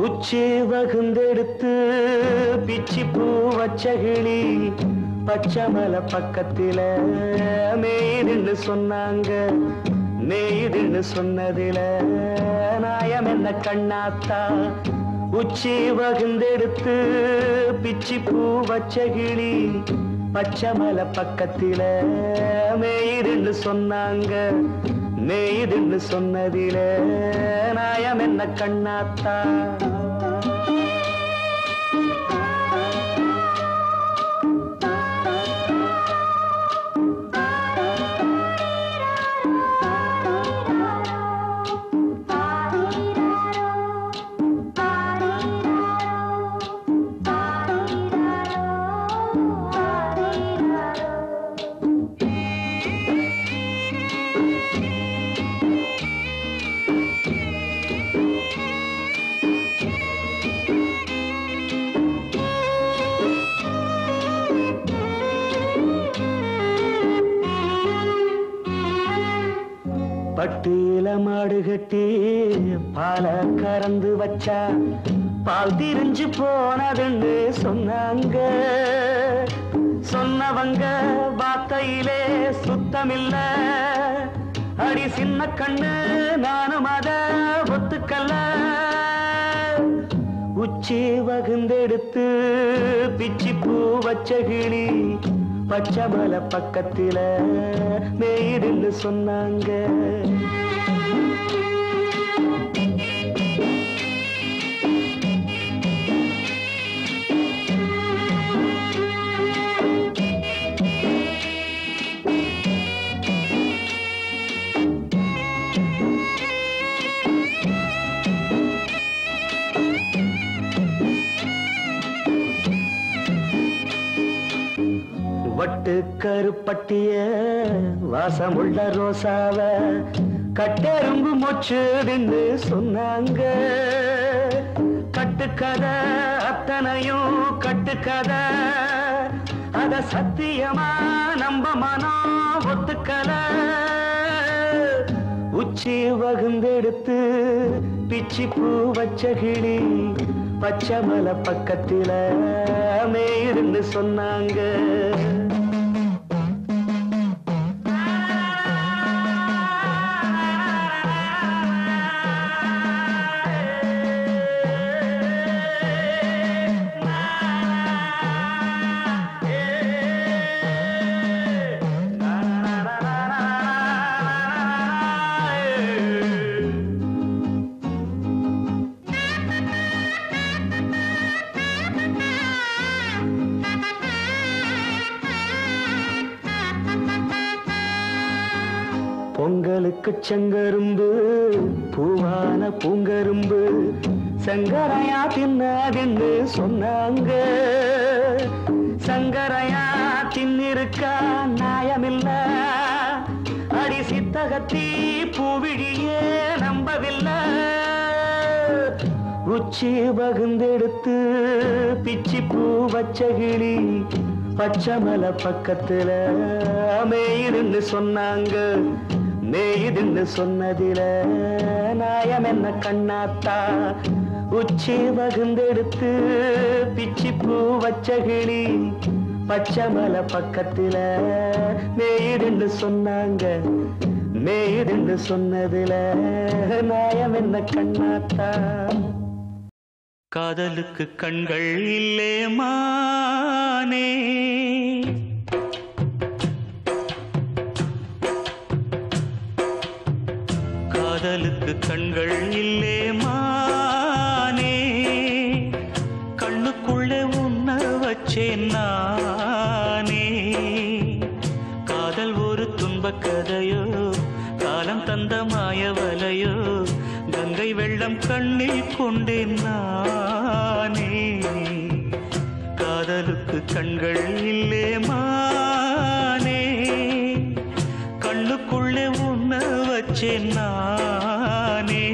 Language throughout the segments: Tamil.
உச்சி வகுந்தெடுத்து பிச்சி பூ வச்ச கிளி பச்சமலை பக்கத்தில மேய்துன்னு சொன்னாங்க. மேய்துன்னு சொன்னதில நாயம் என்ன கண்ணாத்தா? உச்சி வகுந்தெடுத்து பிச்சி பூ வச்ச கிளி பச்சமலை பக்கத்தில மேய்துன்னு சொன்னாங்க. மேய்துன்னு சொன்னதில நாயம் என்ன கண்ணாத்தா? பட்டியில மாடு கட்டி பால கறந்து வச்சா பால் திரிஞ்சு போனதுன்னு சொன்னாங்க. சொன்னவங்க வார்த்தையிலே சுத்தமில்ல. அடி சின்ன கண்ணு நானும் அத ஒத்துக்கல்ல. உச்சி வகுந்தெடுத்து பிச்சி பூ வச்ச கிளி பச்சமலை பக்கத்தில மேய்துன்னு சொன்னாங்க. வட்டு கருப்பட்டிய வாசமுள்ள ரோசாவ கட்டெரும்பு மொச்சுதுன்னு சொன்னாங்க. கட்டுக்கதை அத்தனையும் கட்டுக்கதை. அத சத்தியமா நம்ப மனம் ஒத்துக்கல. உச்சி வகுந்தெடுத்து பிச்சி பூ வச்ச கிளி பச்சமலை பக்கத்தில மேய்துன்னு சொன்னாங்க. பொங்கலுக்கு செங்கரும்பு பூவான பூங்கரும்பு சங்கரையா தின்னதுன்னு சொன்னாங்க. சங்கரையா தின்னிருக்கா நியாயமில்ல. அடி சித்தகத்தி பூவிழியே நம்பவில்லை. உச்சி வகுந்தெடுத்து பிச்சி பூ வச்ச கிளி பச்சமலை பக்கத்தில மேய்துன்னு சொன்னாங்க. மேய்துன்னு சொன்னதில நாயம் என்ன கண்ணாத்தா? உச்சி வகுந்தெடுத்து பிச்சி பூ வச்ச கிளி பச்சமலை பக்கத்தில மேய்துன்னு சொன்னாங்க. மேய்துன்னு சொன்னதில நாயம் என்ன கண்ணாத்தா? காதலுக்கு கண்கள் இல்லே மானே, காதலுக்கு கண்கள் இல்லே மானே, கண்ணுக்குள்ளே உன்ன வச்சேன் நானே. காதல் ஒரு துன்பக் கதையோ, காலம் தந்த மாயவலையோ, கங்கை வெள்ளம் கண்ணில் கொண்டேன் நானே. காதலுக்கு கண்கள் இல்லே மானே, கண்ணுக்குள்ளே உன்ன வச்சேன் நானே.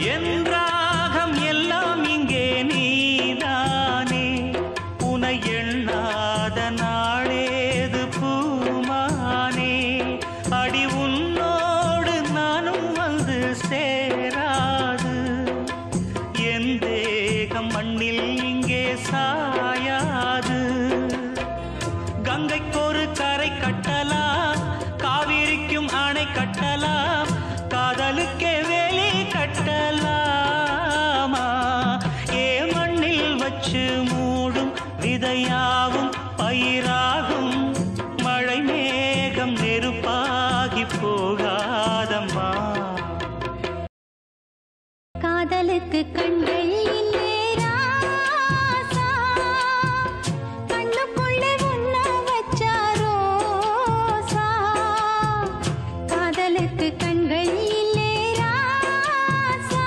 என் ராகம் எல்லாம் இங்கே நீதானே உனை எண்ணாத நாளேது பூமானே அடி உன்னோடு நானும் வந்து சேராது என் தேகம் மண்ணில் இங்கே சாயாது கங்கைக்கொரு கரை கட்டலாம் காவிரிக்கும் அணை கட்டலாம் காதலுக்கே வேலி கட்டலாமா ஏ மண்ணில் வச்சு மூடும் விதையாவும் பயிராகும் மழை மேகம் நெருப்பாகி போகாதம்மா காதலுக்கு கண்கள் இல்லே ராசா கண்ணுக்குள்ளே உன்ன வச்சாரோசா காதலுக்கு கண்கள் இல்லே ராசா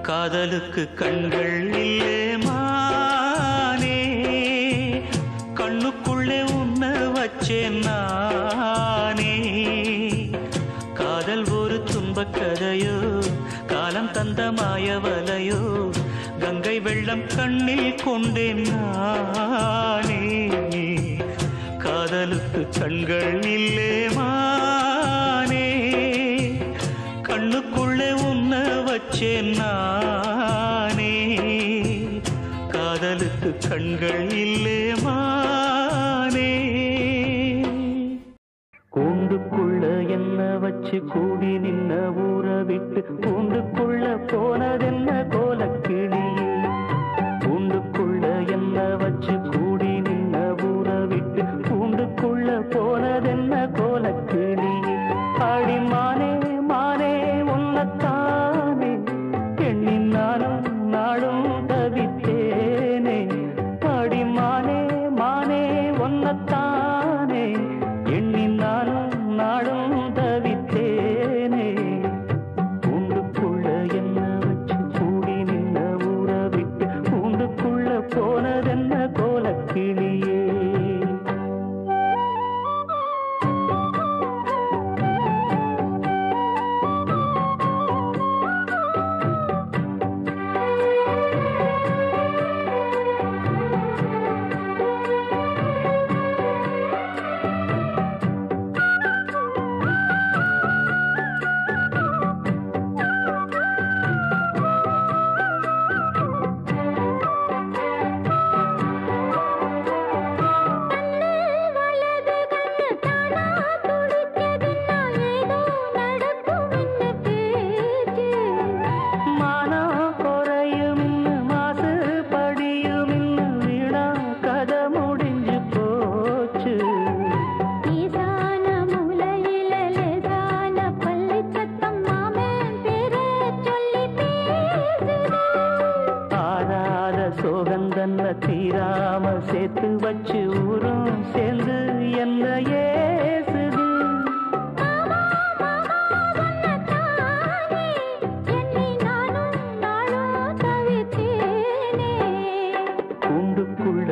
காதலுக்கு கண்கள் இல்லே மானே கண்ணுக்குள்ளே உன்ன வச்சேன் நானே காதல் ஒரு துன்பக் கதையோ காலம் தந்த மாயவலையோ கங்கை வெள்ளம் கண்ணில் கொண்டேன் நானே காதலுக்கு கண்கள் இல்லே மானே கண்ணுக்குள்ளே உன்ன வச்சேன் நானே காதலுக்கு கண்கள் இல்லே மானே கூண்டுக்குள்ள என்ன வச்சு கூடி நின்ன ஊற விட்டு கூண்டுக்குள்ள போனதென்ன கோலக்கிளியே கூண்டுக்குள்ள என்ன வச்சு கூடி நின்ன ஊற விட்டு கூண்டுக்குள்ள போனதென்ன கோலக்கிளியே ஆடி மானே மானே உன்னத்தானே எண்ணி நானும் நாளும் தவித்தேனே ஆடி மானே மானே உன்னத்தானே எண்ணி நானும் நாளும் தவித்தேனே கூண்டுக்குள்ள என்ன வச்சு கூடி நின்ன ஊற விட்டு கூண்டுக்குள்ள போனதென்ன கோலக்கிளியே தீராம சேர்த்து வச்சு ஊரும் சேர்ந்து என்ன ஏசுது கூண்டுக்குள்ள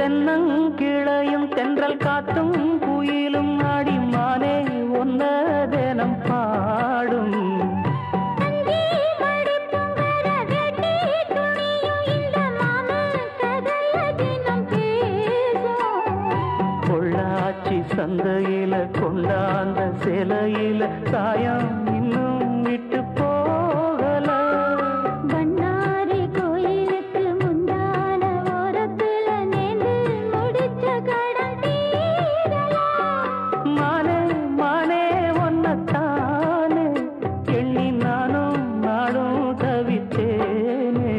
தென்னங்கிளையும் தென்றல் காத்தும் குயிலும் ஆடிமானே ஒன்ன தினம் பாடும். பொள்ளாச்சி சந்தையில கொண்டாந்த சிலையில சாயம் இன்னும் விட்டு போகல. பண்ணாரி கோயிலுக்கு முந்தான ஓரத்துல நேர்ந்து முடிச்ச கடன் தீரலாம். மானே மானே ஒன்னத்தானே எண்ணி நானும் நாடும் தவித்தேனே.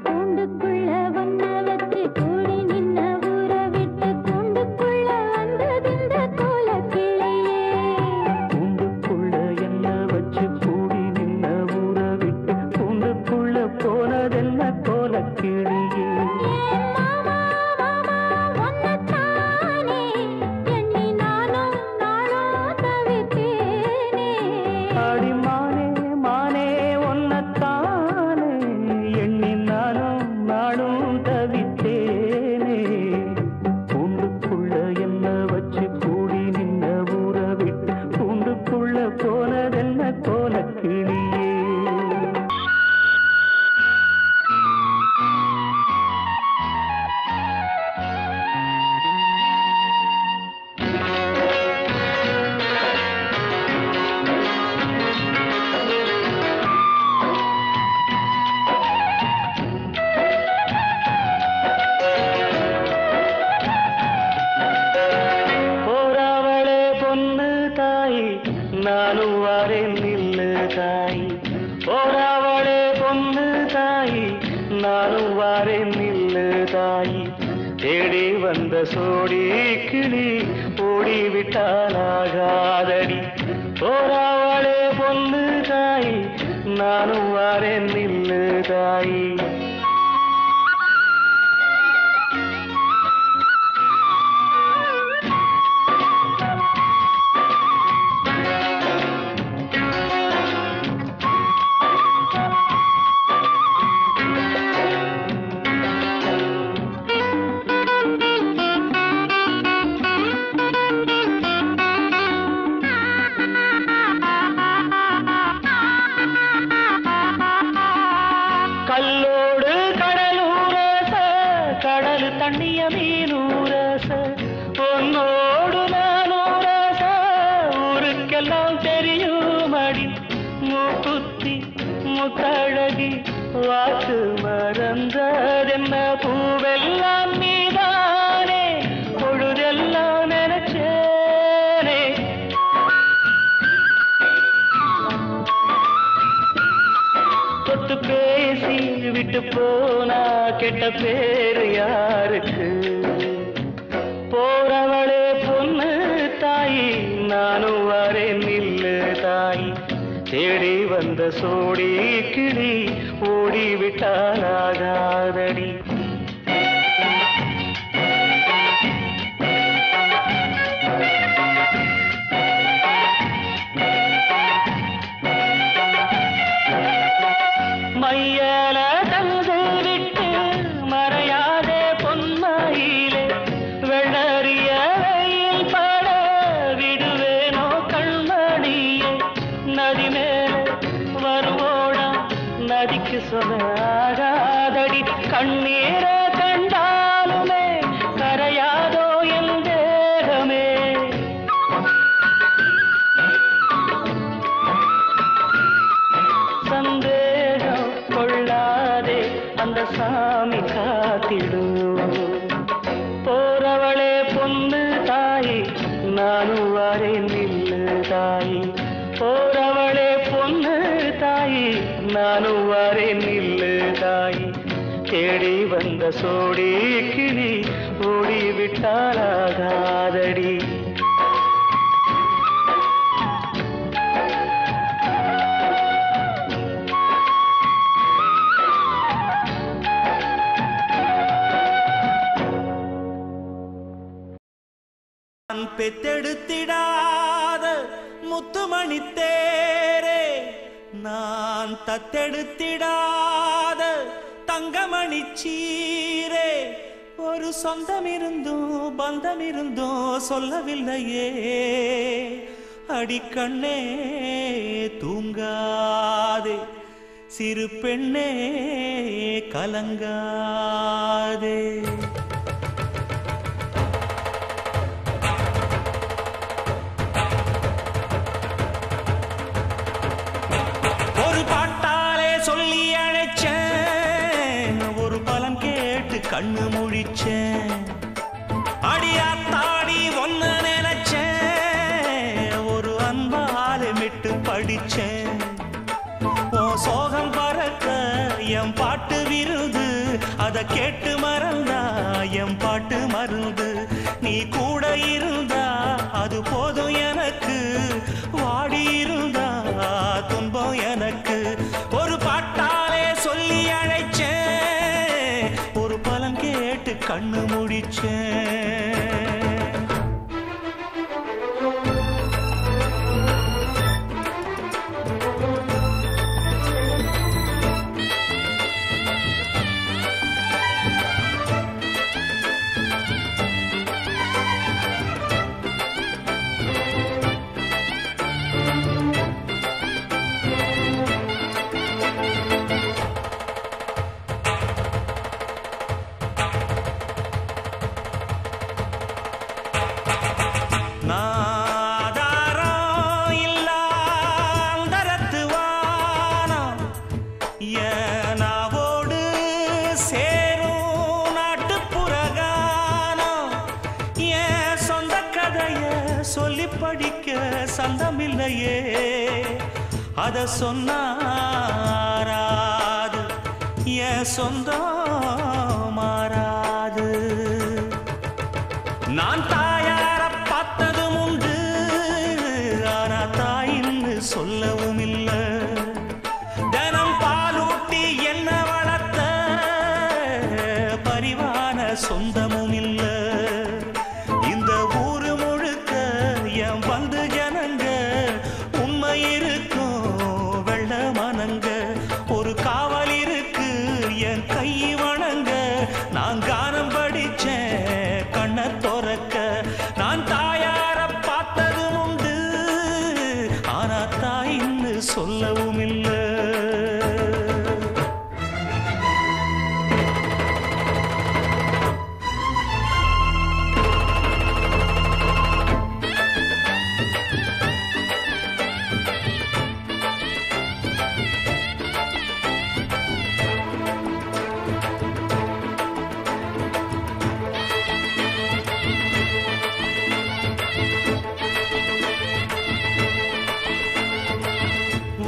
கூண்டுக்குள்ள ஒன்ன வச்சு கூடி நின்ன ஊற விட்டு கூண்டுக்குள்ள வந்ததிந்த கோலக்கிளியே. கூண்டுக்குள்ள என்ன வச்சு கூடி நின்ன ஊற விட்டு கூண்டுக்குள்ள போனதென்ன கோலக்கிளியே. மாமா மாமா ஒன்னத்தானே எண்ணி நானும் நாளும் தவித்தேனே. ஆடி மானே மானே ஒன்னத்தானே எண்ணி நானும் நாடும் தவித்தேனே. கூண்டுக்குள்ள என்ன வச்சு கூடி நின்ன ஊற விட்டு கூண்டுக்குள்ள போனதென்ன கோலக்கிளியே. போறாவளே பொண்ணு தாய் நானும் வரேன் நில்லு தாய். போறாவளே பொண்ணு தாய் நானும் வரேன் நில்லு தாய். தேடி வந்த சோடி கிளி ஓடிவிட்டாலாகாதடி. போறாவளே பொண்ணு தாய் நானும் வரேன் நில்லு தாய். கல்லோடு கடலூரச கடல் தண்ணிய மீனூரச பொன்னோடு நானூரச ஊருக்கெல்லாம் தெரியுமடி. மூக்குத்தி முத்தழகி வாக்கு மறந்ததென்ன பூவெல்லாம் நீதானே பொழுதெல்லாம் நினைச்சேனே. தொட்டு பேசி விட்டு போனா கெட்ட பேரு யாருக்கு. போறவளே பொண்ணு தாய் நானும் வரேன் நில்லு தாய். தேடி வந்த சோடி கிளி ஓடிவிட்டாலாகாதடி. மையல தந்து விட்டு மறையாதே பொன்மையிலே வெள்ளறிய வெயில் பட விடுவேனோ கண்மணியே. நதி மேலே வருவோடா நதிக்கு சொல்லாகாதடி. கண்ணீரை கண்டாலுமே கரையாதோ என் தேகமே. சந்தேகம் கொள்ளாதே அந்த சாமி காத்திடும். போறவளே பொண்ணு தாய் நானும் வரேன் நில்லு தாய். போறவளே பொண்ணு தாய் நானும் வரேன் நில்லு தாய். தேடி வந்த சோடி கிளி ஓடிவிட்டாலாகாதடி. நான் பெத்தெடுத்திடாத முத்துமணி தேரே, நான் தத்தெடுத்திடாத தங்கமணி சீரே, ஒரு சொந்தம் இருந்தும் பந்தம் இருந்தும் சொல்லவில்லையே அடிக்கண்ணே தூங்காதே சிறு பெண்ணே கலங்காதே ஒரு பாட்டாலே சொல்லி அழைச்சேன் ஒரு பலன் கேட்டு கண்ணு முழிச்சேன் அடியாத்தாடி ஒன்ன நினைச்சேன் ஒரு அன்பாலே மிட்டு படிச்சேன் உன் சோகம் பறக்க என் பாட்டு விருது அத கேட்டு மறந்தா என் பாட்டு மருந்து நீ கூட இருந்தா அது போதும் எனக்கு வாடி இருந்தா துன்பம் எனக்கு ஒரு பாட்டாலே சொல்லி அழைச்சேன் ஒரு பலன் கேட்டு கண்ணு முடிச்சேன் சொல்லி படிக்க சந்தமில்லையே அத சொன்னாராது என் சொந்தம் மாறாது நான் தாயார பார்த்ததும் உண்டு ஆனா தாயின்னு சொல்லவும் இல்லை தினம் பாலூட்டி என்ன வளர்த்த பரிவான சொந்தமும் இல்லை இந்த ஊரு முழுக்க என் வந்து ஜனங்க உண்மை இருக்கும் வெள்ள மனங்க ஒரு காவல் இருக்கு என் கை வணங்க நான் கானம் படிச்சேன் கண்ணை துறக்க நான் தாயார பார்த்ததும் உண்டு ஆனா தாயின்னு சொல்லவும் இல்லை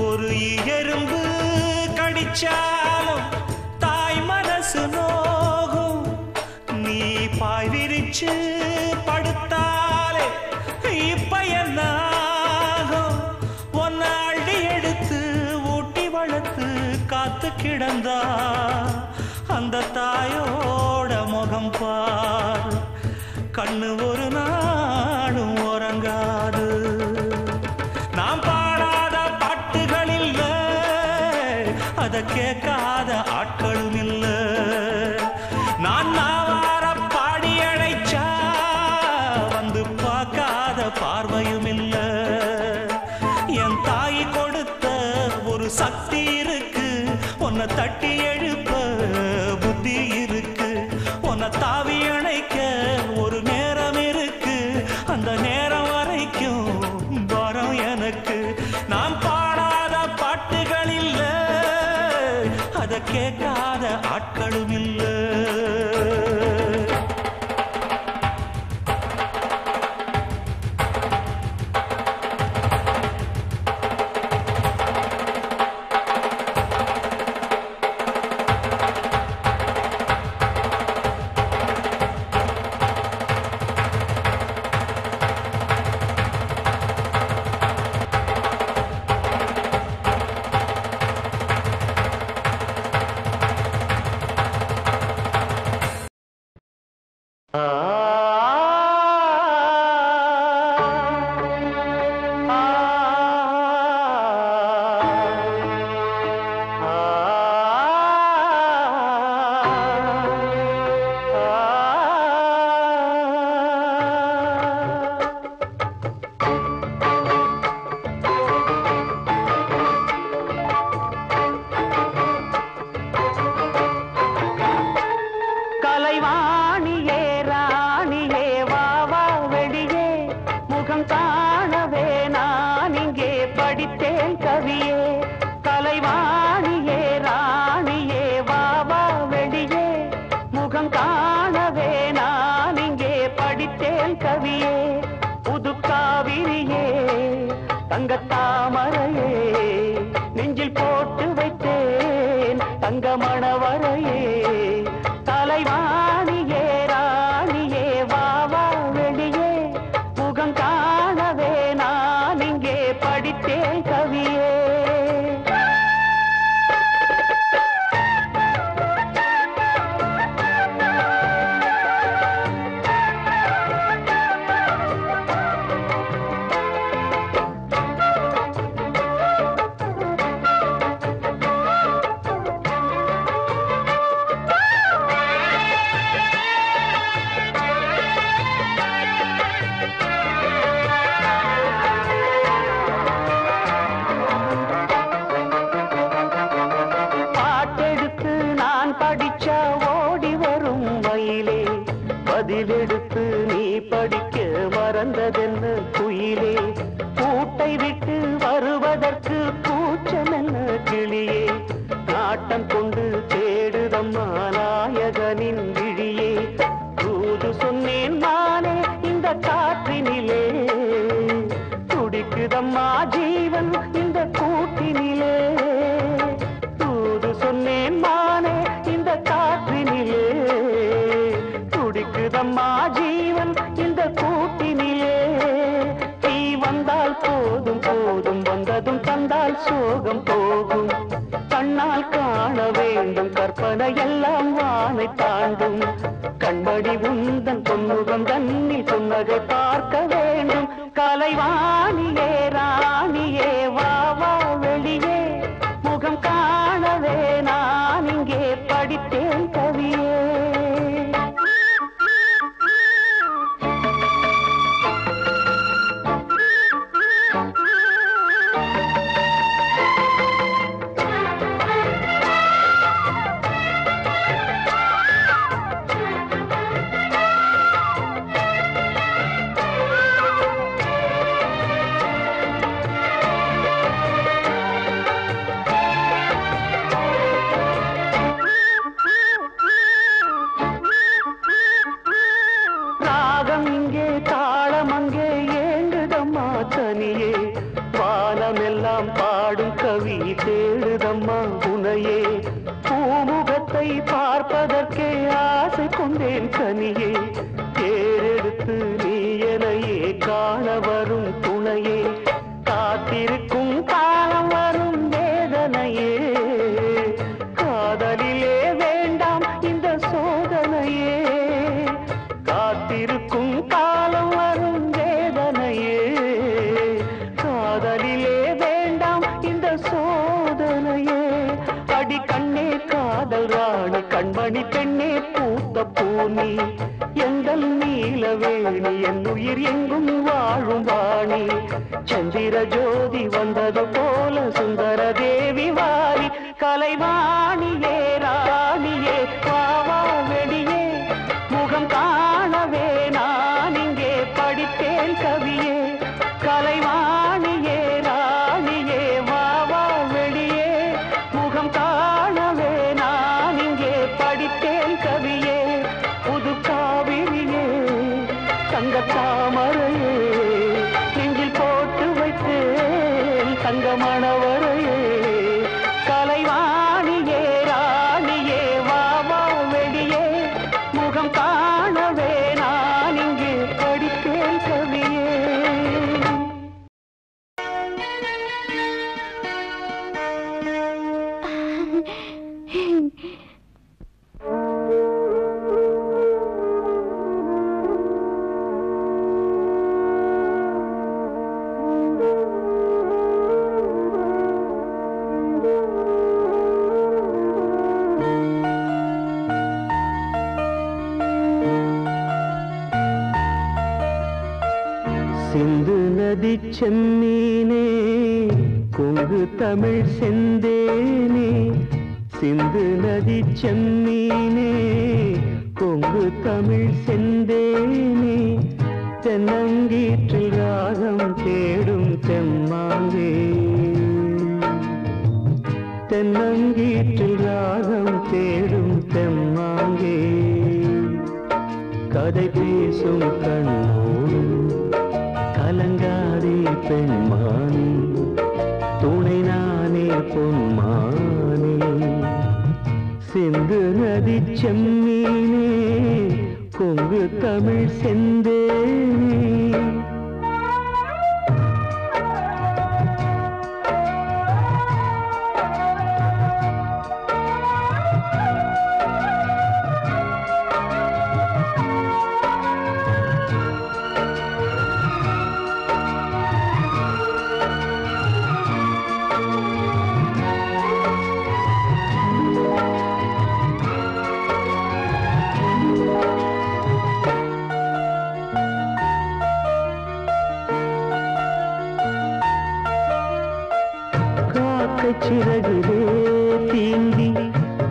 ஒரு எறும்பு கடிச்சாலும் தாய் மனசு நோகும் நீ பாய் விரிச்சு படுத்தாலே இப்ப என்ன ஆகும் ஒன்ன அள்ளி எடுத்து ஊட்டி வளர்த்து காத்து கிடந்தா அந்த தாயோட முகம் பார் கண்ணு ஒரு நாடும் உறங்காது நாம் பாடாத பாட்டுகள் இல்ல அத கேட்காத ஆட்களும் இல்ல நான் நாவார பாடி அழைச்சா வந்து பார்க்காத பார்வையும் இல்ல என் தாய் கொடுத்த ஒரு சக்தி இருக்கு உன்னை தட்டி எழுப்ப புத்தி இருக்கு உன்னை தாவி அணைக்க ஒரு நேரம் இருக்கு அந்த நேரம் வரைக்கும் வரம் எனக்கு நான் பாடாத பாட்டுகள் இல்ல அத கேட்காத ஆட்களும் இல்ல கலைவாணியே ராணியே வா வா வெளியே முகம் காணவே நான் இங்கே படித்தேன் கவியே கலைவாணியே ராணியே வா வா வெளியே முகம் காணவே நான் இங்கே படித்தேன் கவியே புது காவிரியே தங்கத்தாமரையே நெஞ்சில் போட்டு வைத்தேன் தங்க மணவரையே கலைவாணியே ராணியே வா வா வெளியே முகம் காணவே நான் இங்கே படித்தேன் கவியே பதிலெடுத்து நீ படிக்க மறந்ததென்ன குயிலே கூட்டை விட்டு வருவதற்கு கூச்சமென்ன கிளியே நாட்டம் கொண்டு தேடுதம்மா நாயகனின் விழியே தூது சொன்னேன் நானே இந்த காற்றினிலே துடிக்குதம்மா ஜீவன் இந்த கூட்டினிலே தூது சொன்னேன் நானே இந்த காற்றினிலே துடிக்குதம்மா ஜீவன் இந்த கூட்டினிலே நீ வந்தால் போதும் போதும் வந்ததும் தந்தால் சோகம் போகும் கண்ணால் காண வேண்டும் கற்பனை எல்லாம் வானை தாண்டும் கண்மணி உந்தன் பொன்முகம் தன்னில் புன்னகை பார்க்க வேண்டும் கலைவாணியே ராணியே வா வா வெளியே முகம் காணவே நான் இங்கே படித்தேன் கவியே தனியே வானமெல்லாம் பாடும் கவி தேடுதம்மா உனையே பூமுகத்தை பார்ப்பதற்கே ஆசை கொண்டேன் கனியே தேரெடுத்து நீ எனையே காண வரும் துணையே காத்திருக்கும் காலம் வரும் வேதனையே காதலிலே வேண்டாம் இந்த சோதனையே காத்திருக்கும் காலம் வரும் வேதனையே காதலிலே வேண்டாம் இந்த சோதனையே அடி கண்ணே காதல் ராணி கண்மணி பெண்ணே பூத்த பூனி எங்கள் நீலவேணி என் உயிர் எங்கும் வாழும் வாணி சந்திர ஜோதி வந்தது போல சுந்தர தேவி வாரி கலைவாணியே ராணியே வாவா வெளியே முகம் காணவே நான் இங்கே படித்தேன் கவியே கலைவாணியே ராணியே வாவா வெளியே முகம் காணவே நான் இங்கே படித்தேன் கவியே புது காவிரியே தங்கத்தாமரையே நெஞ்சில் போட்டு வைத்தேன் தங்க மணவரையே கலைவாணியே ராணியே வாவா வெளியே முகம் காணவே நான் இங்கே படித்தேன் கவியே சிந்து நதி செம்மீனே கொங்கு தமிழ் செந்தேனே சிந்து நதி செம்மீனே கொங்கு தமிழ் செந்தேனே தென்னங்கீற்றில் ராகம் தேடும் தெம்மாங்கே தென்னங்கீற்றில் ராகம் தேடும் தெம்மாங்கே கதை பேசும் கண்ணோடு கலங்காதே பெண்மானே துணை நானே பொன்மானே சிந்து நதி செம்மீனே கொங்கு தமிழ் செந்தேனே சிறகிலே தீண்டி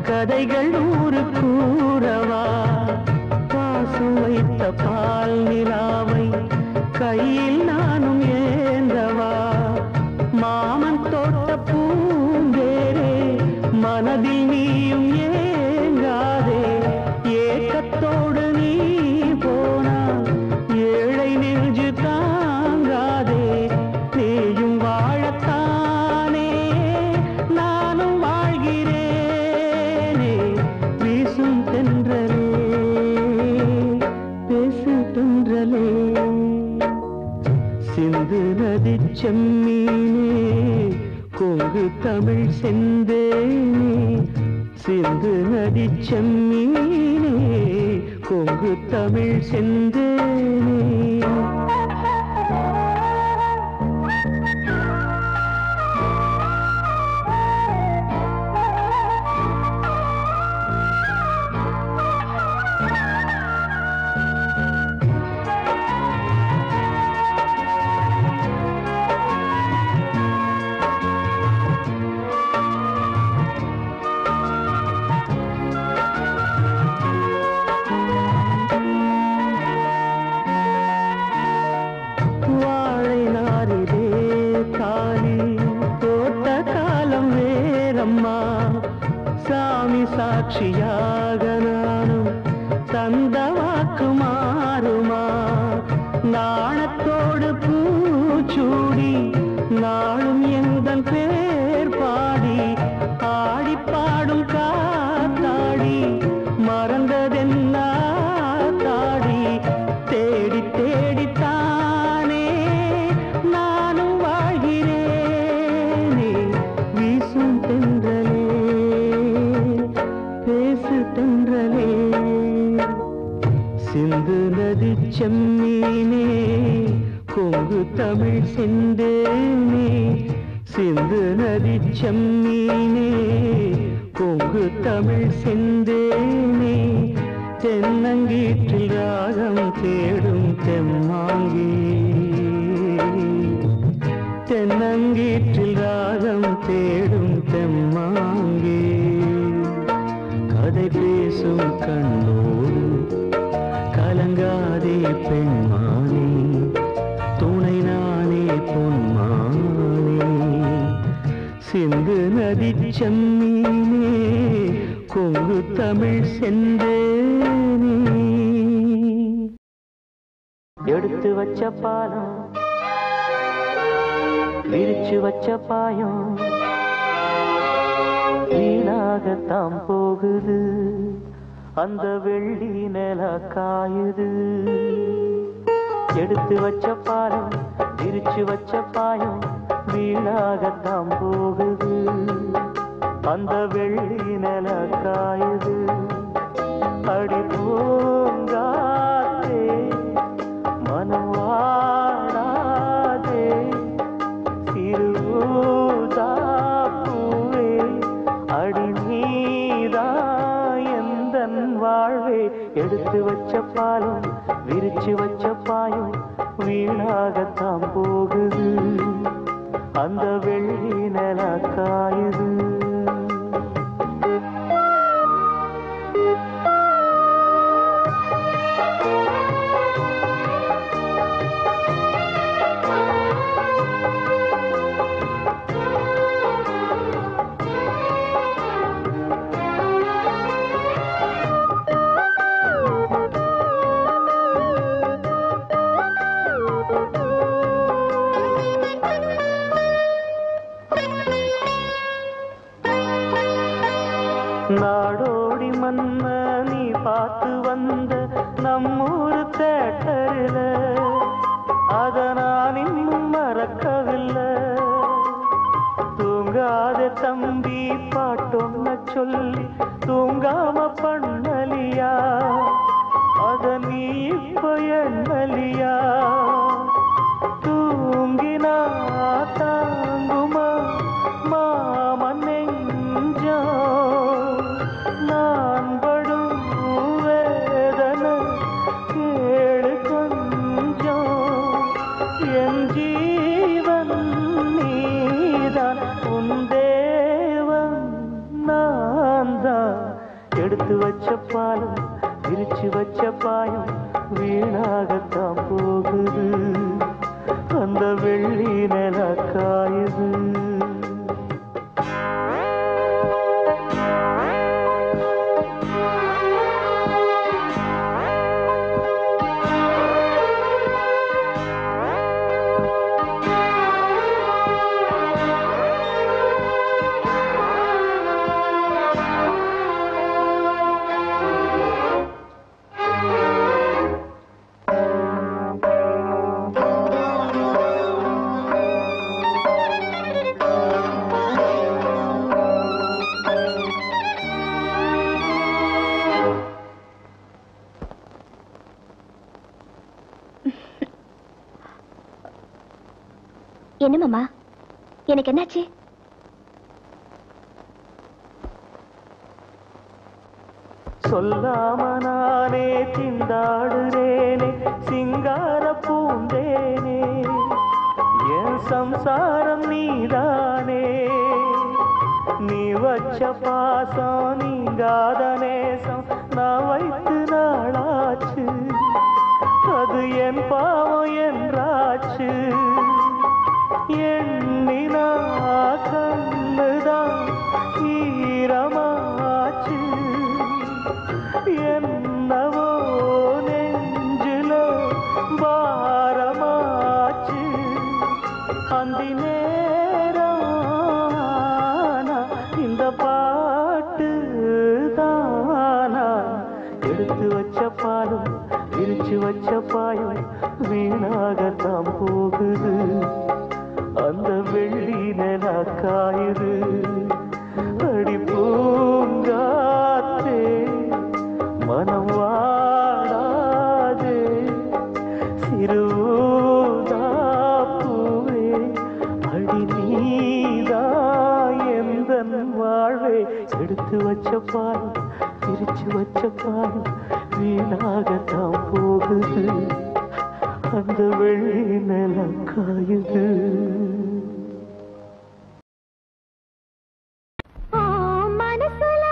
கதைகள் நூறு கூறவா பாசம் வைத்த பால் நிலாவை கையில் நானும் ஏந்தவா மாமன் தோட்ட பூந்தேரே மனதில் நீயும் ஏங்காதே ஏக்கத்தோடு நீ போனா ஏழை நெஞ்சு தாங்காதே நீயும் வாழத்தான் சிந்து நதி செம்மீனே கொங்கு தமிழ் செந்தேனே சிந்து நதி செம்மீனே கொங்கு தமிழ் செந்தேனே சாமி சாட்சியாக நானும் தந்த வாக்கு மாறுமா நாணத்தோடு பூச்சூடி நாளும் எந்தன் பேர் பாடி ஆடி பாடும் காத்தாடி மறந்ததென்ன தாடி தேடி தேடித்தானே நானும் வாழ்கிறேனே வீசும் தென்றலே தென்றலே சிந்து நதி செம்மீனே கொங்கு தமிழ் செந்தேனே சிந்து நதி செம்மீனே கொங்கு தமிழ் செந்தேனே தென்னங்கீற்றில் ராகம் தேடும் தெம்மாங்கே தென்னங்கீற்றில் ராகம் தேடும் தெம்மாங்கே கதை பேசும் கண்ணோடு கலங்காதே பெண்மானே துணை நானே பொன்மானே சிந்து நதி செம்மீனே கொங்கு தமிழ் செந்தேனே எடுத்து வச்ச பாலம் விரிச்சு வச்ச பாயம் வீணாகத்தான் போகுது அந்த வெள்ளி நில காயுது எடுத்து வச்ச பாலம் விரிச்சு வச்ச பாயம் வீணாகத்தான் போகுது அந்த வெள்ளி நில காயுது அடி பூங்காத்தே மனம் வாடாதே சிறுதா பூவே அடி நீதா எந்தன் வாழ்வே எடுத்து வச்ச பாலம் விரிச்சு வச்ச பாயம் வீணாகத்தான் போகுது அந்த வெள்ளி நில காயுது வந்த நம்மூரு தேட்டரில் அத நான் இன்னும் மறக்கவில்லை. தூங்காத தம்பி பாட்டொன்ன சொல்லி தூங்காம பண்ணலியா, அத நீ இப்ப எண்ணலியா? தூங்கினா தாங்குமா மாமன் நெஞ்சோ, நான் படும் வேதனை கேளு கொஞ்சம். என் ஜீவன் நீதான், உன் தேவன் நான் தான். எடுத்து வச்ச பாலம் விரிச்சு வச்ச பாயம் வீணாகத்தான் போகுது, அந்த வெள்ளி நில காயுது. என்ன மாமா, எனக்கு என்னாச்சு? சொல்லாம நானே திண்டாடுறேனே சிங்கார பூந்தேனே, என் சம்சாரம் நீதானே. நீ வச்ச பாசம் நீங்காத நேசம் நான் வைத்து நாளாச்சு, அது என் பாவம் என்றாச்சு. எண்ணினா கண்ணுதான் ஈரமாச்சு, என்னவோ நெஞ்சில பாரமாச்சு. அந்தி நேரம் இந்த பாட்டு தானா, எடுத்து வச்ச பாலும் விரிச்சு வச்ச பாயும் வீணாகத்தான் போகுது, அந்த வெள்ளி நில காயுது. அடி பூங்காத்தே மனம் வாடாதே, சிறுதாப்பூவே அடி நீதா எந்தன் வாழ்வே. எடுத்து வச்ச பால் பிரிச்சு வச்ச பால் வீணாகத்தான் போகுது, அந்த வெள்ளி நில காயுது. மனசுல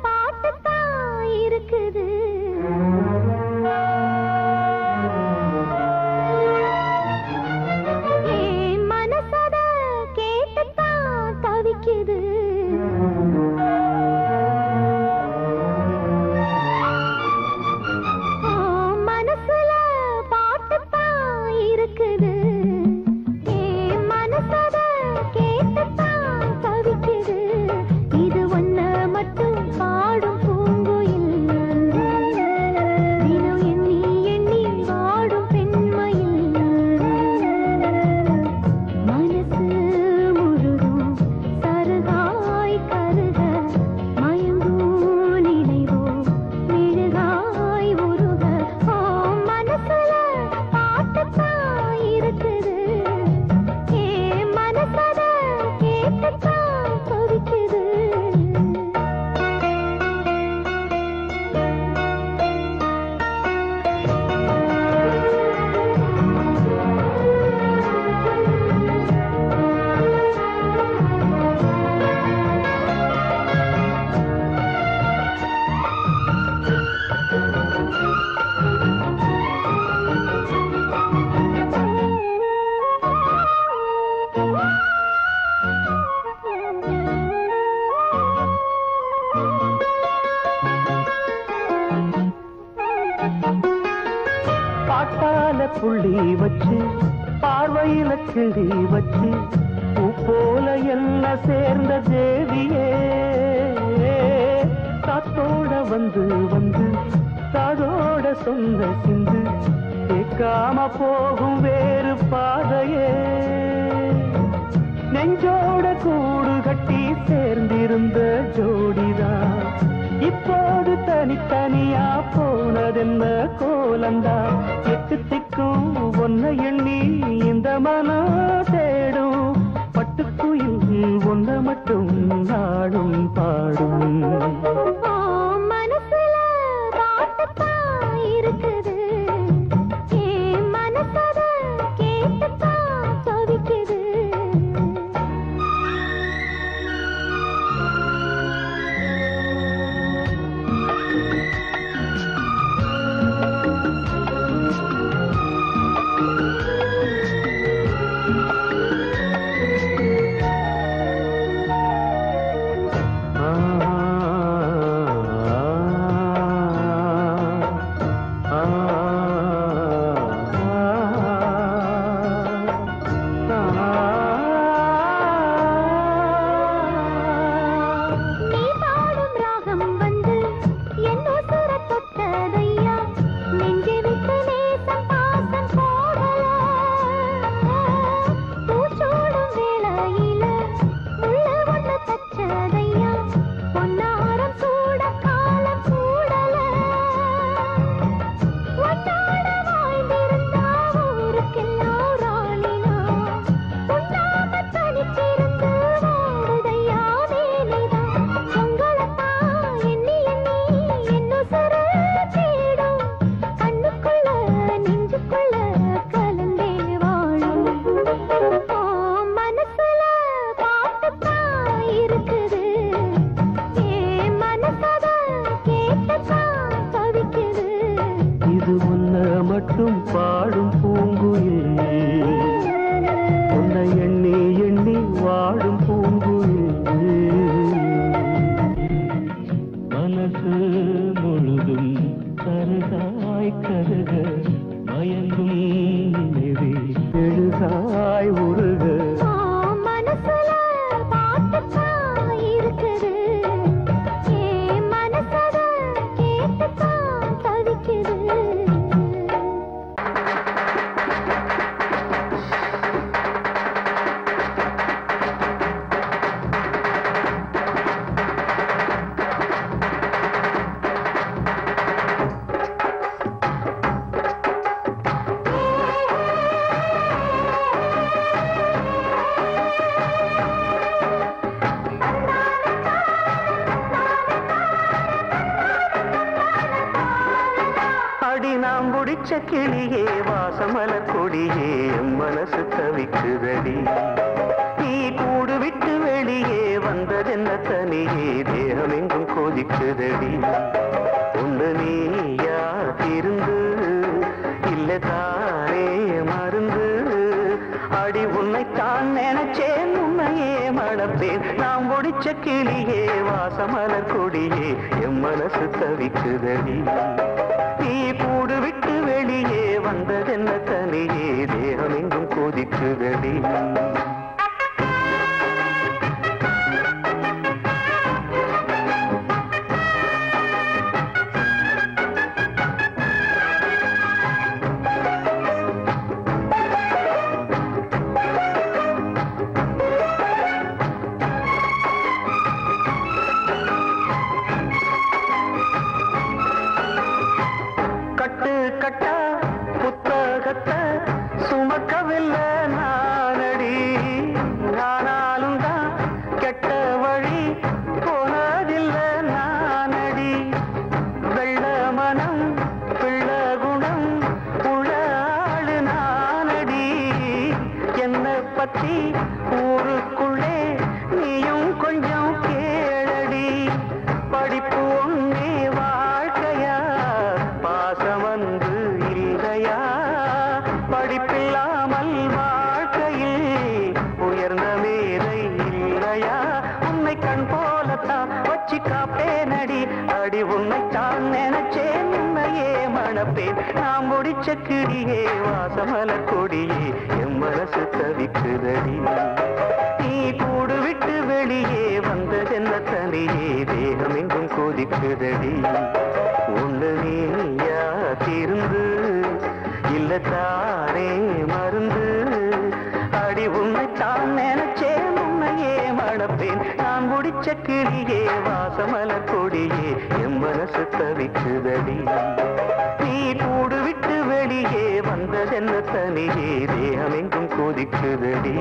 பாட்டுத்தான் இருக்குது, மனசத கேட்டுத்தான் தவிக்குது. மனசுல பாட்டுத்தான் இருக்குது, மனசத கேட்டுத்தான் தவிக்குது. இது ஒன்ன மட்டும் பாடும் பூங்குயில், தினம் எண்ணி எண்ணி வாடும் பெண்மையில். மனசு முழுதும் சருகாய் கருக மயங்கும் நினைவோ மெழுகாய் உருக. மனசுல பாட்டுத்தான் இருக்குது, மனசத கேட்டுத்தான் தவிக்குது. பாட்டால புள்ளி வச்சு பார்வையில கிளி வச்சு பூ போல என்ன சேர்ந்த தேவியே, காத்தோட வந்து வந்து காதோட சொன்ன சிந்து கேட்காம போகும் வேறு பாதையே நெஞ்சோட கூடு கட்டி சேர்ந்திருந்த ஜோடிதான் இப்போது தனித்தனியா போனதென்ன கோலந்தா எட்டு திக்கும் ஒன்ன எண்ணி இந்த மனம் தேடும் பட்டுக்குயில் ஒன்ன மட்டும் நாடும் பாடும் மனசுல பாட்டுத்தான் இருக்குது என் மனசத கேட்டுத்தான் தவிக்குது கிளியே வாசமலர் கொடியே மனசு தவிக்குதடி நீ கூடு விட்டு வெளியே வந்ததென்ன தனியே தேகம் எங்கும் கொதிக்குதடி ஒன்று நீயா இருந்து இல்ல தானே மருந்து அடி உன்னைத்தான் நினைச்சேன் உன்னையே மணப்பேன் நாம் முடிச்ச கிளியே வாசமலர் கொடியே என் மனசு தவிக்குதடி நீ கூடு விட்டு வெளியே வந்ததென்ன தனியே தேகம் எங்கும் கொதிக்குதடி ஊருக்குள்ளே நீயும் கொஞ்சம் கேளடி படிப்பு ஒன்னே வாழ்க்கையா பாசம் வந்து இல்லையா படிப்பில்லாமல் வாழ்க்கையில் உயர்ந்த மேதை இல்லையா உன்னை கண் போலத்தான் வச்சு காப்பேனடி அடி உன்னைத்தான் நினைச்சேன் உன்னையே மணப்பேன் நாம் முடிச்ச கிளியே வாசமலர் கொடியே என் மனசு தவிக்குதடி நீ கூடு விட்டு வெளியே வந்ததென்ன தனியே தேகம் எங்கும் கொதிக்குதடி உன்னை ஒன்று நீயா திருந்து இல்ல தானே மருந்து அடி உன்னை தான் நினைச்சேன் உன்னையே மணப்பேன் நான் முடிச்ச கிளியே வாசமல கொடியே என் மனசு தவிக்குதடி நீ கூடு விட்டு வெளியே வந்ததென்ன தனியே தேகம் எங்கும் கொதிக்குதடி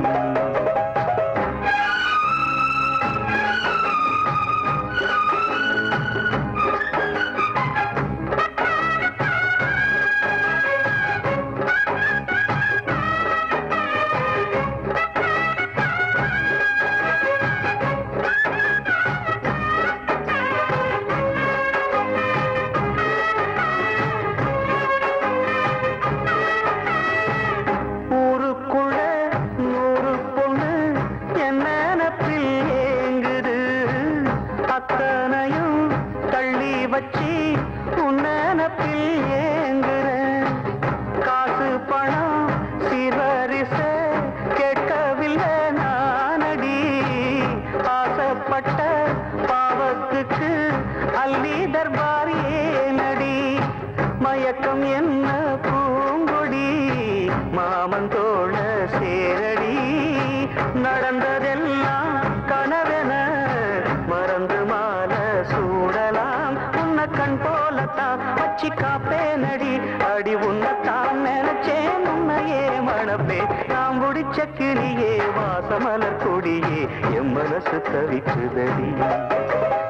கிளியே வாசமலர் கொடியே என் மனசு தவிக்குதடி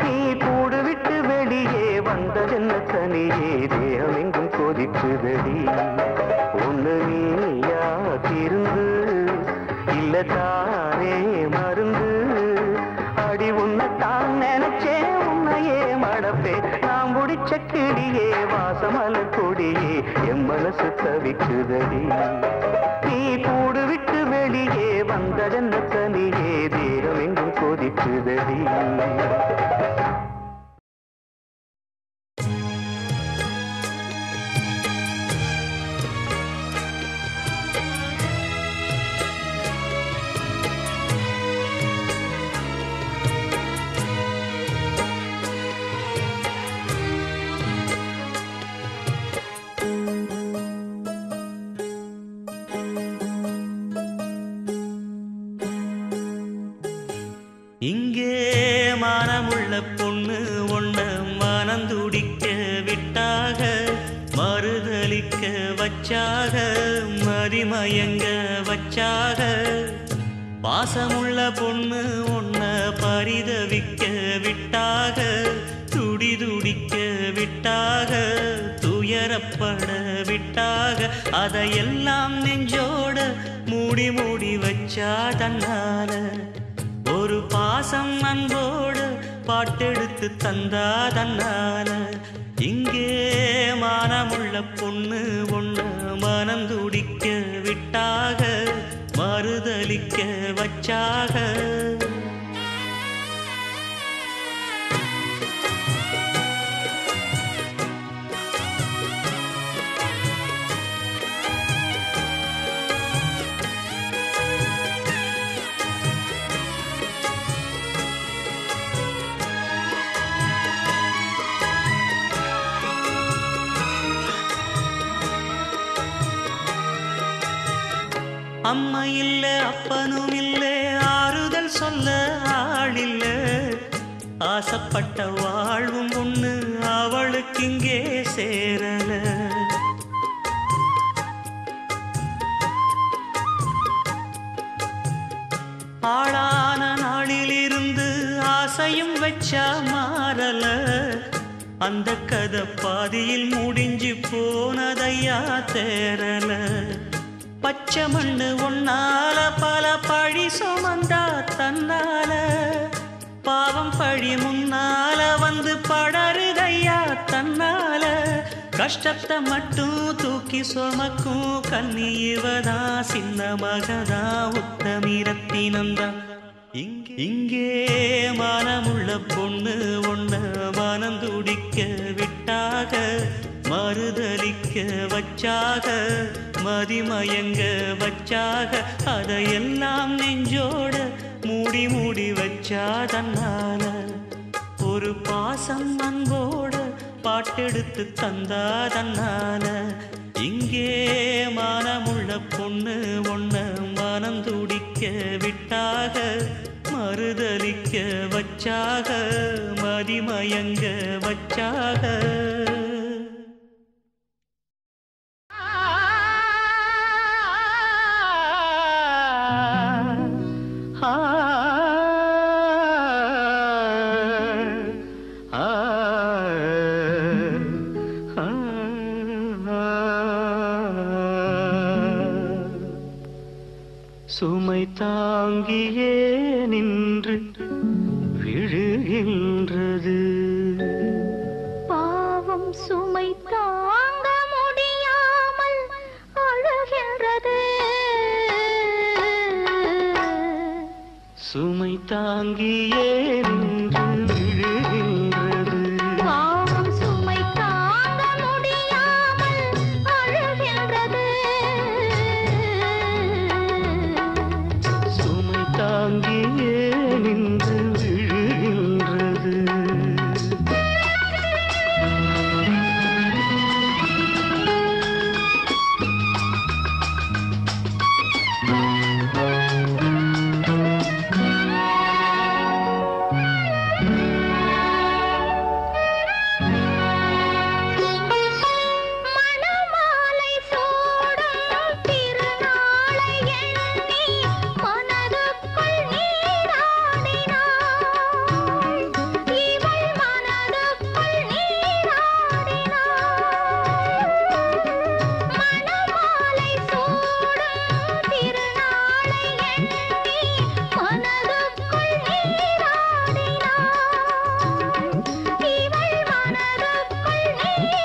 நீ கூடு விட்டு வெளியே வந்ததென்ன தனியே தேகம் எங்கும் கொதிக்குதடி ஒன்று நீயா திருந்து இல்ல தானே மருந்து அடி உன்னை தான் நினைச்சேன் உன்னையே மணப்பே நான் முடிச்ச கிளியே வாசமலர் கொடியே என் மனசு தவிக்குதடி நீ கூடு விட்டு வெளியே வந்ததென்ன தனியே தேகம் எங்கும் கொதிக்குதடி இங்கே மனமுள்ள பொண்ணு ஒண்ண மனந்துடிக்க விட்டாக மறுதலிக்க வச்சாக மதிமயங்க வச்சாக பாசமுள்ள பொண்ணு ஒண்ண பரிதவிக்க விட்டாக துடிதுடிக்க விட்டாக துயரப்பட விட்டாக அதையெல்லாம் நெஞ்சோட மூடி மூடி வச்சா தன்னால ஒரு பாசம் அன்போடு பாட்டெடுத்து தந்தா தன்னால இங்கே மனமுள்ள பொண்ணு ஒண்ணு மனந்துடிக்க விட்டாக மறுதலிக்க வச்சாக அம்மா இல்ல அப்பனும் இல்ல ஆறுதல் சொல்ல ஆளில்ல ஆசைப்பட்ட வாழ்வும் ஒண்ணு அவளுக்கு இங்கே சேரல ஆளான நாளிலிருந்து ஆசையும் வச்சா மாறல அந்த கதை பாதியில் முடிஞ்சு போனதையா தேரல பச்சை மண்ணு ஒன்னால பல பழி சுமந்தா தன்னால பாவம் பழி முன்னால வந்து படருதையா தன்னால கஷ்டத்தை மட்டும் தூக்கி சுமக்கும் கண்ணி இவதா சின்ன மகதா உத்தமிரத்தினந்தா இங்கே மனமுள்ள பொண்ணு ஒண்ண மனந்துடிக்க விட்டாக மறுதலிக்க வச்சாக மதிமயங்க வச்சாக அதையெல்லாம் நெஞ்சோட மூடி மூடி வச்சா தன்னால ஒரு பாசம் அன்போட பாட்டெடுத்து தந்தா தன்னால இங்கே மானமுள்ள பொண்ணு ஒன்ன மனம் துடிக்க விட்டாக மறுதலிக்க வச்சாக மதிமயங்க வச்சாக சுமை தாங்கியே நின்று விழுகின்றது பாவம் சுமை தாங்க முடியாமல் அழுகின்றது சுமை தாங்கியே நின்று விழுகின்றது பாவம் சுமை தாங்க முடியாமல் அழுகின்றது சுமை தாங்கியே நின்று விழுகின்றது மணமாலை சூடும் திருநாளை எண்ணி மனதுக்குள் நீராடினாள் இவள் மனதுக்குள் நீராடினாள் மணமாலை சூடும் திருநாளை எண்ணி மனதுக்குள் நீராடினாள் இவள் மனதுக்குள் நீராடினாள்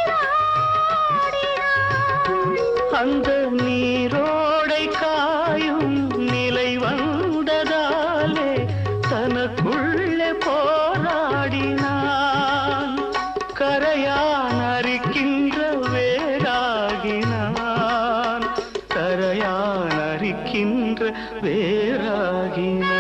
அந்த நீரோடை காயும் நிலை வந்ததாலே தனக்குள்ளே போராடினான் கரையான் அரிக்கின்ற வேராகினான் கரையான் அரிக்கின்ற வேராகினான்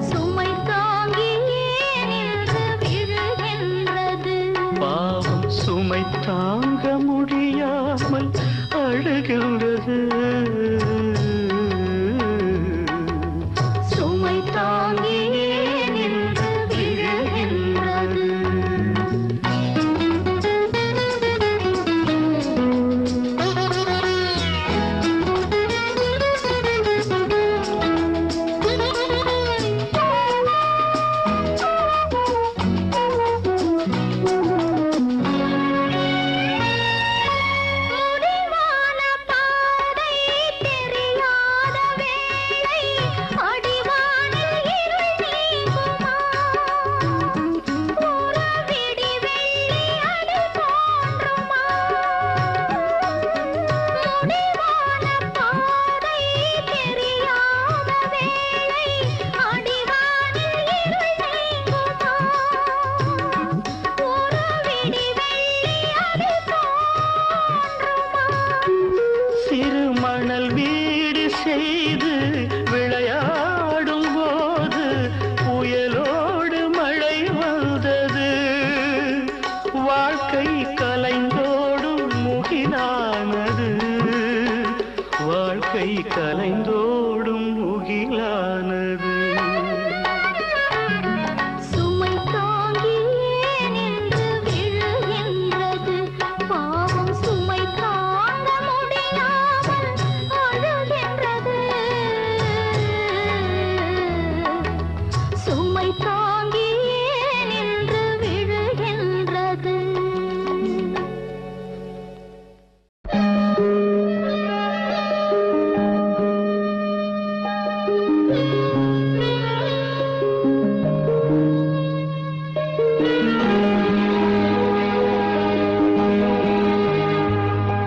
சுமை தாங்கியே நின்று விழுகின்றது பாவம் சுமை தாங்க முடியாமல் அழுகின்றது சுமை தாங்கியே நின்று விழுகின்றது முடிவான பாதை தெரியாத வேளை அடிவானில் இருள் நீங்குமா உறவிடி வெள்ளி அது தோன்றுமா முடிவான பாதை தெரியாத வேளை அடிவானில் இருள் நீங்குமா உறவிடி வெள்ளி அது தோன்றுமா சிறு மணல் வீடு செய்து விளையாடும் போது புயலோடு மழை வந்தது வாழ்க்கை கலைந்தோடும் முகிலானது வாழ்க்கை கலைந்தோடும் முகிலானது சுமை தாங்கியே நின்று விழுகின்றது பாவம் சுமை தாங்க முடியாமல் அழுகின்றது சுமை தாங்கியே நின்று விழுகின்றது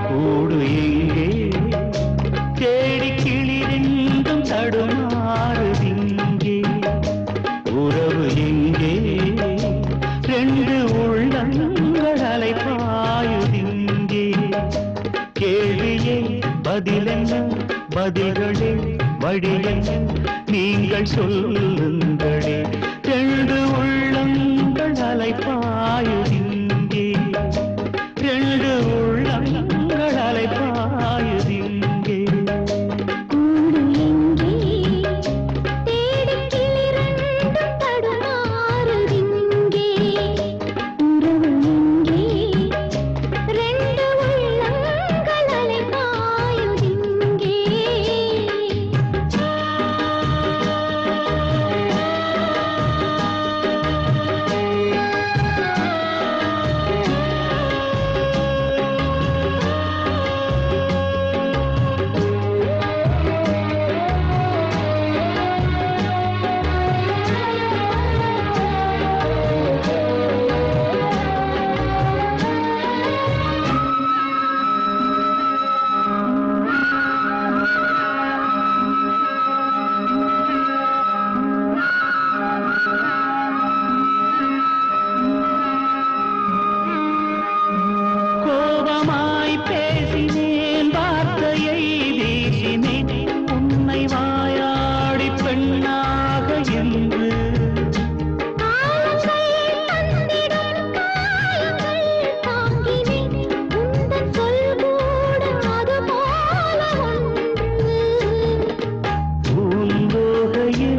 கூடு எங்கே தேடி கிளிரெண்டும் தடுமாறுதிங்கே உறவு எங்கே ரெண்டு உள்ளங்கள் அலைபாயுதிங்கே கேள்வியே பதிலென்ன பதில்களே வழியென்ன நீங்கள் சொல்லுங்களே ரெண்டு உள்ளங்கள் அலைப்பாயுதிங்கே ரெண்டு உள்ளங்கள் அலைப்பாயுதிங்கே கூடு எங்கே தேடி கிளிரண்டும் தடுமாறுதிங்கே உறவு எங்கே ரெண்டு உள்ளங்கள் அலைப்பாயுதிங்கே கோபமாய் பேசினேன் வார்த்தையை வீசினேன் உன்னை வாயாடி பெண்ணாக என்று பூந்தோகையே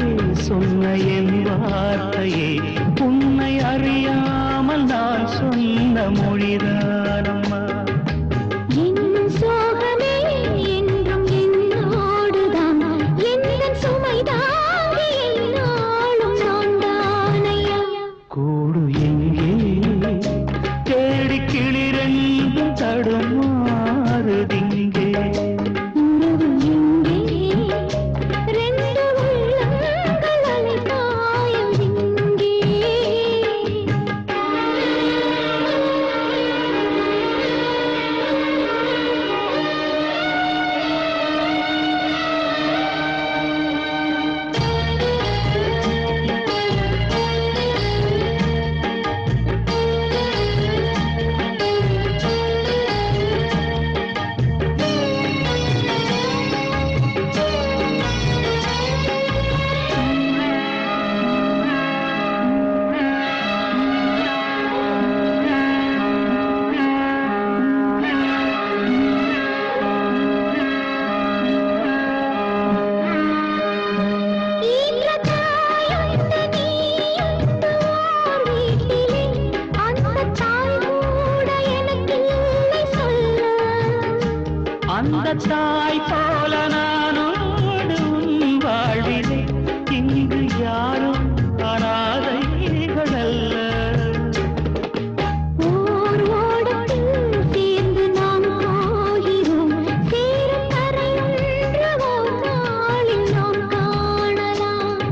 சொன்ன என் வார்த்தையே உன்னை அறியாமல் நான் சொன்ன மொழிதானம்மா இன்னும் சோகமே என்றும் என்னோடுதான் எந்தன் சுமைதாங்கி என்னாலும் நான்தானையா கூடு எங்கே தேடி கிளிரெண்டும் தடுமாறுதிங்கே உறவு எங்கே ரெண்டு உள்ளங்கள் அலைபாயுதிங்கே அந்த தாய் போல நானோடு உன் வாழ்விலே இங்கு யாரும் அனாதைகள் அல்ல ஓர் ஓடத்தில் சேர்ந்து நாம் போகிறோம் சேரும் கரையொன்று ஓர் நாளில் நாம் காணலாம்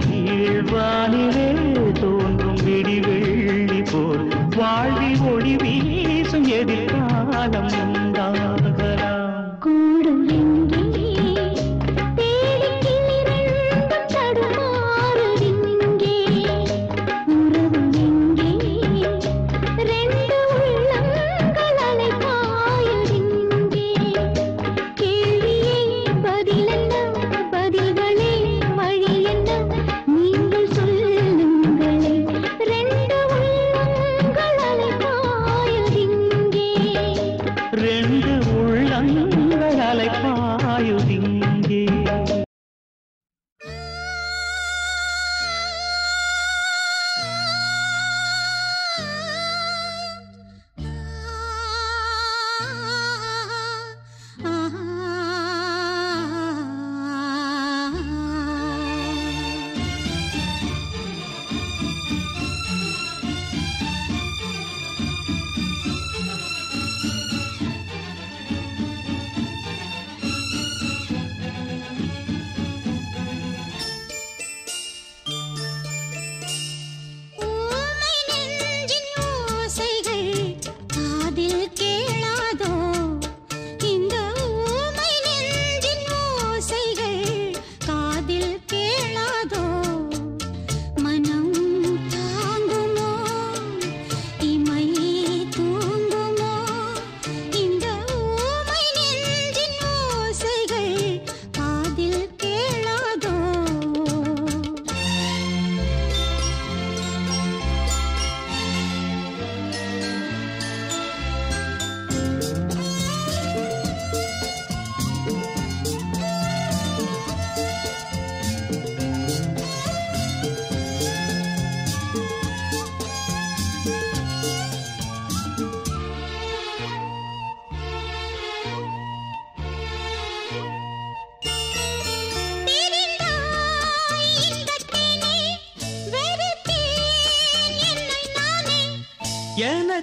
கீழ்வானிலே தோன்றும் விடிவெள்ளி போல் வாழ்வில் ஒளி வீசும் எதிர்காலம் உண்டாகலாம் கூடு எங்கே தேடி கிளிரெண்டும் தடுமாறுதிங்கே உறவு எங்கே ரெண்டு உள்ளங்கள் அலைபாயுதிங்கே கேள்வியே பதிலென்ன பதில்களே வழி என்ன நீங்கள் சொல்லுங்களே ரெண்டு உள்ளங்கள் அலைபாயுதிங்கே ரெண்டு உள்ளங்கள் அலைப்பாயுதிங்கே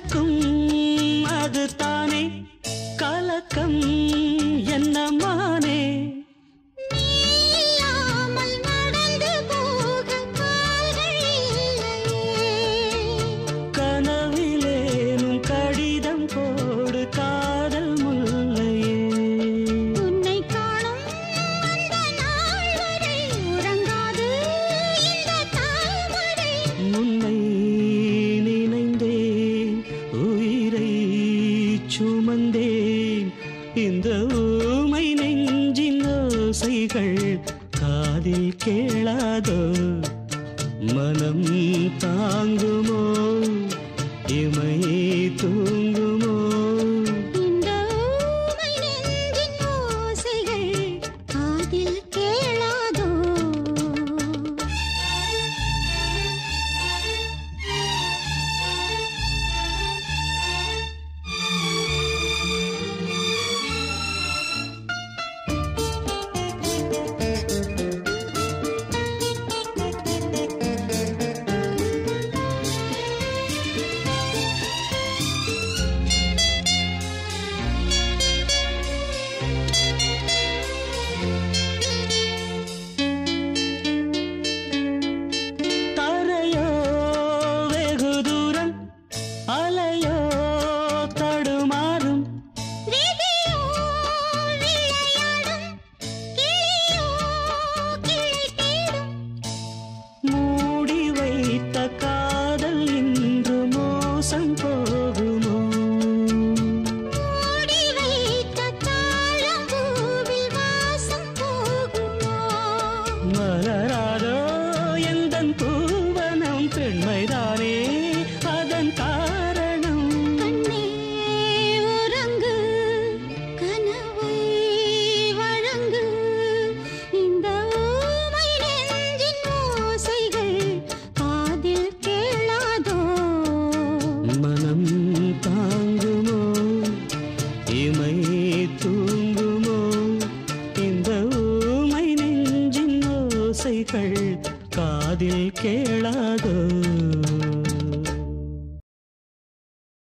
எனக்கும் அது தானே கலக்கம் என்னமானே நீயாமல் நடந்து போக கால்கள் இல்லையே கனவிலேனும் கடிதம் போடு காதல் முல்லையே உன்னை காணும் அந்த நாள் வரை உறங்காது இந்த தாமரை உன்னை நினைந்தேன் உயிரை சுமந்தேன் இந்த ஊமை நெஞ்சின் ஓசைகள் காதில் கேளாதோ மனம் தாங்குமோ இமை தூங்குமோ இந்த ஊமை நெஞ்சின் ஓசைகள் காதில் கேளாதோ தரையோ வெகு தூரம் அலையோ தடுமாறும் விதியோ விளையாடும் கிளியோ கிளை தேடும் மூடி வைத்த காதல் இன்று மோசம் போகுமோ மூடி வைத்த தாழம்பூவில் வாசம் போகுமோ மலராதோ எந்தன் பூவனம் பெண்மைதானே அதன் காரணம் கண்ணே உறங்கு கனவை வழங்கு இந்த ஊமை நெஞ்சின் ஓசைகள் காதில் கேளாதோ மனம் தாங்குமோ இமை தூங்குமோ இந்த ஊமை நெஞ்சின் ஓசைகள் காதில் கேளாதோ